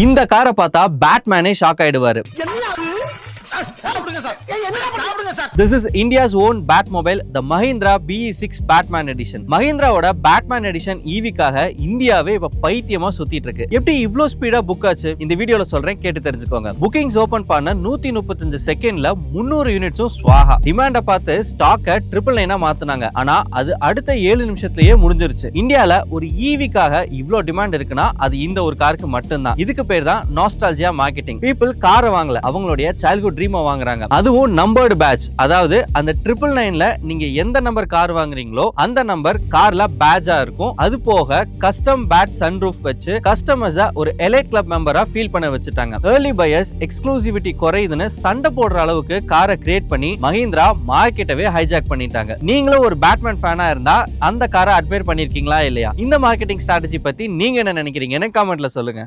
இந்த காரை பார்த்தா பேட்மேனே shock ஆயிடுவாரு. This is India's own Batmobile, the Mahindra BE6 Batman Edition. மஹிந்திராவோட பேட்மேன் எடிஷன் ஈவிக்காக இந்தியாவே இப்ப பைத்தியமா சுத்திட்டு இருக்கு. எப்படி இவ்ளோ ஸ்பீடா புக் ஆச்சு இந்த வீடியோல சொல்றேன், கேட்டு தெரிஞ்சுக்கோங்க. புக்கிங்ஸ் ஓபன் பண்ண 135 செகண்ட்ல 300 யூனிட்ஸும் ஸ்வாஹா. டிமாண்ட பார்த்து ஸ்டாக்க 999 மாத்துனாங்க. ஆனா அது அடுத்த 7 நிமிஷத்துலயே முடிஞ்சிருச்சு. இந்தியால ஒரு ஈவிக்காக இவ்ளோ டிமாண்ட் இருக்குன்னா அது இந்த ஒரு காருக்கு மட்டும்தான். இதுக்கு பேர் தான் நாஸ்டால்ஜியா மார்க்கெட்டிங். பீப்பிள் காரை வாங்கல, அவங்களுடைய சைல்ட்ஹுட் ட்ரீமை வாங்குறாங்க. அதுவும் நம்பர்டு பேட்ச். அதாவது அந்த 999ல நீங்க எந்த நம்பர் கார் வாங்குறீங்களோ அந்த நம்பர் கார்ல பேட்ஜா இருக்கும். அது போக கஸ்டம் பேட் சன்ரூஃப் வச்சு கஸ்டமர்ஸ ஒரு எலைட் கிளப் மெம்பரா ஃபீல் பண்ண வச்சுட்டாங்க. ஏர்லி பையர்ஸ் எக்ஸ்க்ளூசிவிட்டி குறையுதுன்னு சண்டை போடுற அளவுக்கு காரை கிரியேட் பண்ணி மஹிந்திரா மார்க்கெட்டவே ஹைஜாக் பண்ணிட்டாங்க. நீங்களும் ஒரு பேட்மேன் ஃபேனா இருந்தா அந்த காரை அட்மையர் பண்ணிருக்கீங்களா இல்லையா? இந்த மார்க்கெட்டிங் ஸ்ட்ராட்டஜி பத்தி நீங்க என்ன நினைக்கிறீங்கன்னு கமெண்ட்ல சொல்லுங்க.